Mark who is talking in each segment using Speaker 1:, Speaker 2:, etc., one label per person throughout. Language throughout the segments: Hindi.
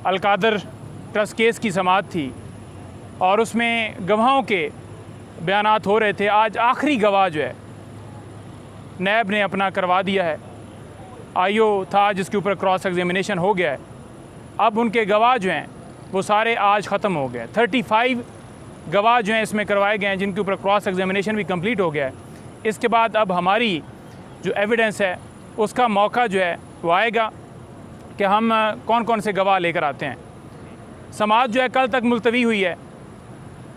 Speaker 1: अलकादर ट्रस्ट केस की समाअत थी और उसमें गवाहों के बयानात हो रहे थे। आज आखिरी गवाह जो है नैब ने अपना करवा दिया है। आईओ था जिसके ऊपर क्रॉस एग्जामिनेशन हो गया है। अब उनके गवाह जो हैं वो सारे आज ख़त्म हो गए। 35 गवाह जो हैं इसमें करवाए गए हैं जिनके ऊपर क्रॉस एग्जामिनेशन भी कंप्लीट हो गया है। इसके बाद अब हमारी जो एविडेंस है उसका मौका जो है वो आएगा कि हम कौन कौन से गवाह लेकर आते हैं। समाअत जो है कल तक मुलतवी हुई है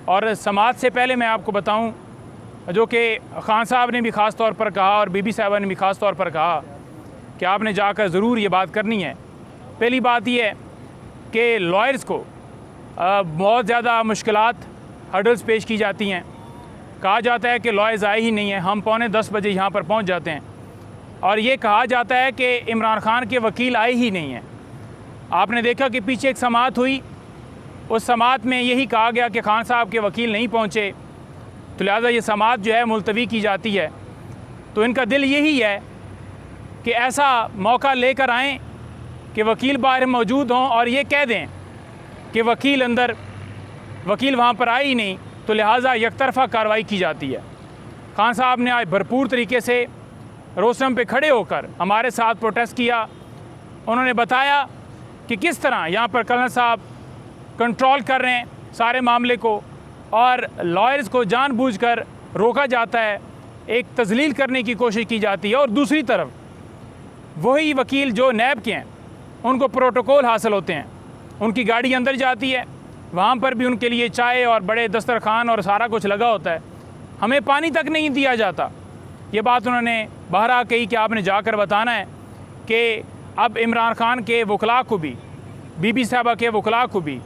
Speaker 1: और समाअत से पहले मैं आपको बताऊं जो कि खान साहब ने भी ख़ास तौर पर कहा और बीबी साहिबा ने भी ख़ास तौर पर कहा कि आपने जाकर ज़रूर ये बात करनी है। पहली बात ये है कि लॉयर्स को बहुत ज़्यादा मुश्किलात हर्डल्स पेश की जाती हैं। कहा जाता है कि लॉयर्स आए ही नहीं हैं। हम 9:45 बजे यहाँ पर पहुँच जाते हैं और ये कहा जाता है कि इमरान खान के वकील आए ही नहीं हैं। आपने देखा कि पीछे एक समाअत हुई, उस समाअत में यही कहा गया कि खान साहब के वकील नहीं पहुँचे, तो लिहाजा ये समाअत जो है मुलतवी की जाती है। तो इनका दिल यही है कि ऐसा मौका लेकर आएँ कि वकील बाहर मौजूद हों और ये कह दें कि वकील वहाँ पर आए ही नहीं, तो लिहाजा यकतरफ़ा कार्रवाई की जाती है। खान साहब ने आज भरपूर तरीके से रोस्टम पे खड़े होकर हमारे साथ प्रोटेस्ट किया। उन्होंने बताया कि किस तरह यहाँ पर कर्नल साहब कंट्रोल कर रहे हैं सारे मामले को और लॉयर्स को जानबूझकर रोका जाता है, एक तजलील करने की कोशिश की जाती है। और दूसरी तरफ वही वकील जो नैब के हैं उनको प्रोटोकॉल हासिल होते हैं, उनकी गाड़ी अंदर जाती है, वहाँ पर भी उनके लिए चाय और बड़े दस्तरखान और सारा कुछ लगा होता है। हमें पानी तक नहीं दिया जाता। ये बात उन्होंने बाहर आ कही कि आपने जाकर बताना है कि अब इमरान खान के वकला को भी, बीबी साहिबा के वकला को भी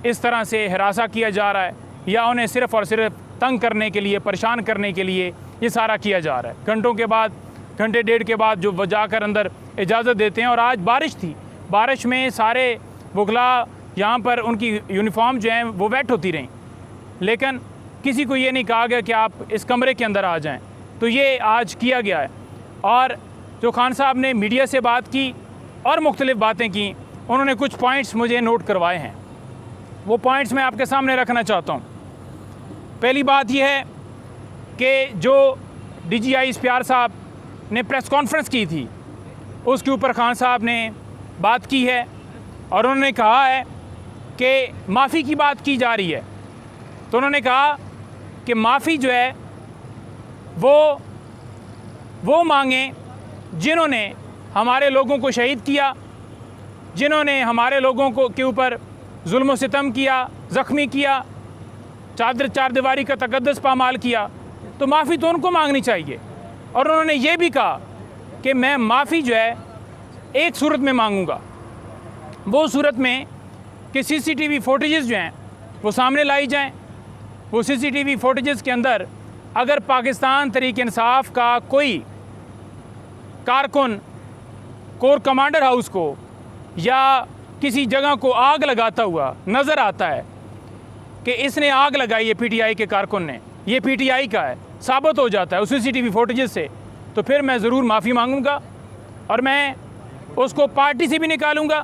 Speaker 1: इस तरह से हरासा किया जा रहा है या उन्हें सिर्फ़ और सिर्फ तंग करने के लिए, परेशान करने के लिए ये सारा किया जा रहा है। घंटों के बाद, घंटे डेढ़ के बाद जो जाकर अंदर इजाज़त देते हैं। और आज बारिश थी, बारिश में सारे वकला यहाँ पर उनकी यूनिफॉर्म जो हैं वो वेट होती रहीं, लेकिन किसी को ये नहीं कहा गया कि आप इस कमरे के अंदर आ जाएं। तो ये आज किया गया है। और जो खान साहब ने मीडिया से बात की और मुख्तलिफ़ बातें की, उन्होंने कुछ पॉइंट्स मुझे नोट करवाए हैं, वो पॉइंट्स मैं आपके सामने रखना चाहता हूँ। पहली बात यह है कि जो DGI इश्तियार साहब ने प्रेस कॉन्फ्रेंस की थी उसके ऊपर खान साहब ने बात की है और उन्होंने कहा है कि माफ़ी की बात की जा रही है। तो उन्होंने कहा कि माफ़ी जो है वो मांगें जिन्होंने हमारे लोगों को शहीद किया, जिन्होंने हमारे लोगों को के ऊपर जुल्म सितम किया, ज़ख्मी किया, चार दीवारी का तकद्दुस पामाल किया, तो माफ़ी तो उनको मांगनी चाहिए। और उन्होंने ये भी कहा कि मैं माफ़ी जो है एक सूरत में मांगूंगा, वो सूरत में कि CCTV फुटेजेस जो हैं वो सामने लाई जाएं। वो CCTV फुटेजेस के अंदर अगर पाकिस्तान तहरीक इंसाफ का कोई कारकुन कोर कमांडर हाउस को या किसी जगह को आग लगाता हुआ नज़र आता है कि इसने आग लगाई है PTI के कारकुन ने, ये PTI का है, साबित हो जाता है उस CCTV फुटेजेस से, तो फिर मैं ज़रूर माफ़ी मांगूंगा और मैं उसको पार्टी से भी निकालूंगा।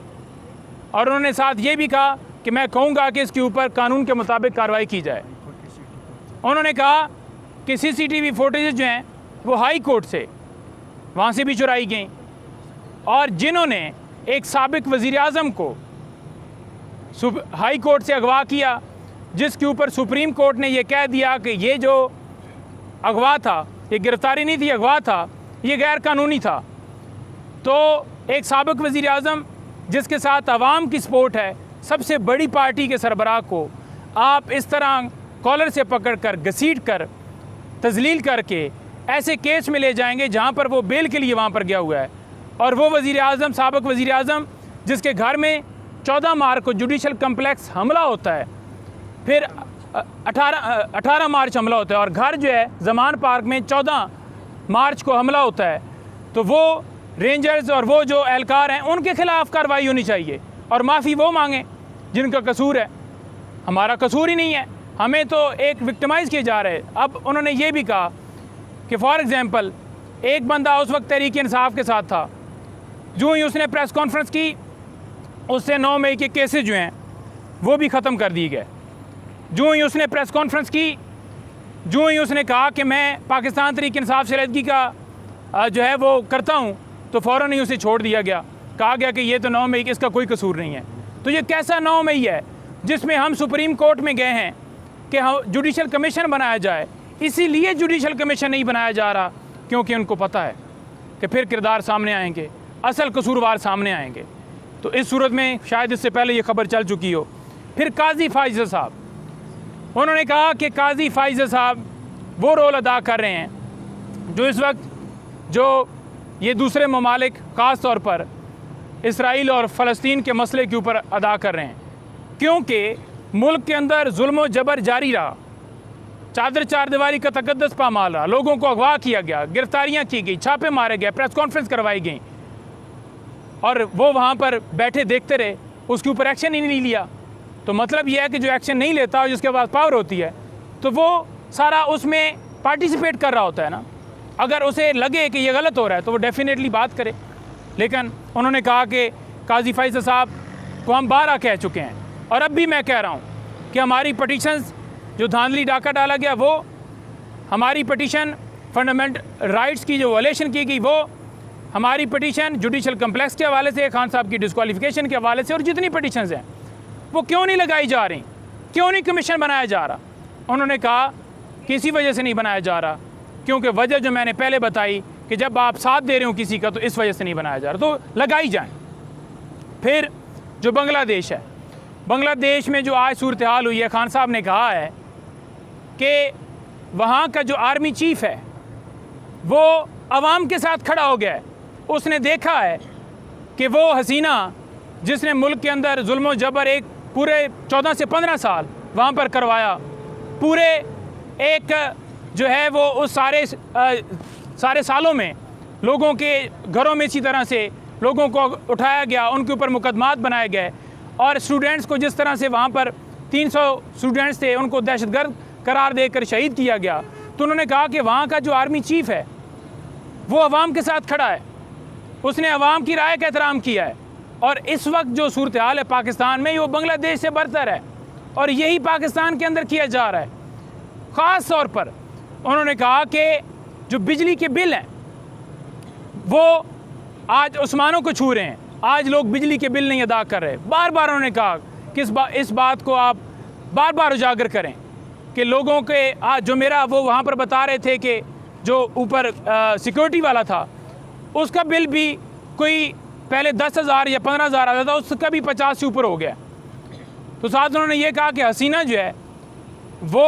Speaker 1: और उन्होंने साथ ये भी कहा कि मैं कहूँगा कि इसके ऊपर कानून के मुताबिक कार्रवाई की जाए। उन्होंने कहा कि CCTV फुटेजेस जो हैं वो हाई कोर्ट से, वहाँ से भी चुराई गई और जिन्होंने एक साबिक वज़ीर आज़म को हाई कोर्ट से अगवा किया, जिसके ऊपर सुप्रीम कोर्ट ने यह कह दिया कि ये जो अगवा था, ये गिरफ्तारी नहीं थी, अगवा था, ये गैर कानूनी था। तो एक साबिक वज़ीर आज़म जिसके साथ अवाम की सपोर्ट है, सबसे बड़ी पार्टी के सरबराह को आप इस तरह कॉलर से पकड़ कर, घसीट कर, तजलील करके ऐसे केस में ले जाएंगे जहाँ पर वो बेल के लिए वहाँ पर गया हुआ है। और वो वज़ीर आज़म, साबिक वज़ीर आज़म जिसके घर में 14 मार्च को जुडिशल कम्प्लेक्स हमला होता है, फिर 18 मार्च हमला होता है और घर जो है ज़मान पार्क में 14 मार्च को हमला होता है। तो वो रेंजर्स और वो जो एहलकार हैं उनके ख़िलाफ़ कार्रवाई होनी चाहिए और माफ़ी वो मांगें जिनका कसूर है। हमारा कसूर ही नहीं है, हमें तो एक विक्टिमाइज़ किए जा रहे हैं। अब उन्होंने ये भी कहा कि फॉर एग्ज़ाम्पल एक बंदा उस वक्त तहरीक इंसाफ के साथ था, जो ही उसने प्रेस कॉन्फ्रेंस की उससे 9 मई के केसेस जो हैं वो भी ख़त्म कर दिए गए। जो ही उसने प्रेस कॉन्फ्रेंस की, जो ही उसने कहा कि मैं पाकिस्तान तहरीक इंसाफ से अलहदगी का जो है वो करता हूँ, तो फ़ौरन ही उसे छोड़ दिया गया। कहा गया कि ये तो 9 मई, इसका कोई कसूर नहीं है। तो ये कैसा 9 मई है जिसमें हम सुप्रीम कोर्ट में गए हैं कि हम जुडिशल कमीशन बनाया जाए। इसीलिए जुडिशल कमीशन नहीं बनाया जा रहा क्योंकि उनको पता है कि फिर किरदार सामने आएंगे, असल कसूरवार सामने आएंगे। तो इस सूरत में शायद इससे पहले ये खबर चल चुकी हो। फिर काजी फाइज़ साहब, उन्होंने कहा कि काजी फाइज़ साहब वो रोल अदा कर रहे हैं जो इस वक्त जो ये दूसरे ममालिक ख़ास तौर पर इसराइल और फ़लस्तीन के मसले के ऊपर अदा कर रहे हैं, क्योंकि मुल्क के अंदर जुल्म व जबर जारी रहा, चादर चारदीवारी का तकद्दस पामाल रहा, लोगों को अगवा किया गया, गिरफ्तारियाँ की गई, छापे मारे गए, प्रेस कॉन्फ्रेंस करवाई गई और वो वहाँ पर बैठे देखते रहे, उसके ऊपर एक्शन ही नहीं लिया। तो मतलब ये है कि जो एक्शन नहीं लेता और जिसके पास पावर होती है तो वो सारा उसमें पार्टिसिपेट कर रहा होता है ना। अगर उसे लगे कि ये गलत हो रहा है तो वो डेफिनेटली बात करे। लेकिन उन्होंने कहा कि काजी फाइज़ साहब को हम 12 कह चुके हैं और अब भी मैं कह रहा हूँ कि हमारी पटिशन्स जो धांधली डाका डाला गया, वो हमारी पटिशन फंडामेंटल राइट्स की जो वायलेशन की गई, वो हमारी पटिशन जुडिशल कम्प्लेक्स के हवाले से, खान साहब की डिस्क्वालिफिकेशन के हवाले से, और जितनी पटिशन्स हैं वो क्यों नहीं लगाई जा रही, क्यों नहीं कमीशन बनाया जा रहा। उन्होंने कहा कि इसी वजह से नहीं बनाया जा रहा क्योंकि वजह जो मैंने पहले बताई कि जब आप साथ दे रहे हो किसी का तो इस वजह से नहीं बनाया जा रहा, तो लगाई जाए। फिर जो बांग्लादेश है, बांग्लादेश में जो आज सूरत हाल हुई है, खान साहब ने कहा है कि वहाँ का जो आर्मी चीफ़ है वो अवाम के साथ खड़ा हो गया है। उसने देखा है कि वो हसीना जिसने मुल्क के अंदर जुल्म व जबर एक पूरे 14 से 15 साल वहाँ पर करवाया, पूरे एक जो है वो उस सारे सालों में लोगों के घरों में इसी तरह से लोगों को उठाया गया, उनके ऊपर मुकदमात बनाए गए और स्टूडेंट्स को जिस तरह से वहाँ पर 300 स्टूडेंट्स थे उनको दहशतगर्द करार देकर शहीद किया गया। तो उन्होंने कहा कि वहाँ का जो आर्मी चीफ़ है वो अवाम के साथ खड़ा है, उसने अवाम की राय का एहतराम किया है। और इस वक्त जो सूरत हाल है पाकिस्तान में, वो बांग्लादेश से बरतर है और यही पाकिस्तान के अंदर किया जा रहा है। ख़ास तौर पर उन्होंने कहा कि जो बिजली के बिल हैं वो आज आसमानों को छू रहे हैं, आज लोग बिजली के बिल नहीं अदा कर रहे। बार बार उन्होंने कहा कि इस बात को आप बार बार उजागर करें कि लोगों के आज जो मेरा वो वहाँ पर बता रहे थे कि जो ऊपर सिक्योरिटी वाला था उसका बिल भी कोई पहले 10,000 या 15,000 आता था, उसका भी 50 से ऊपर हो गया। तो साथ उन्होंने ये कहा कि हसीना जो है वो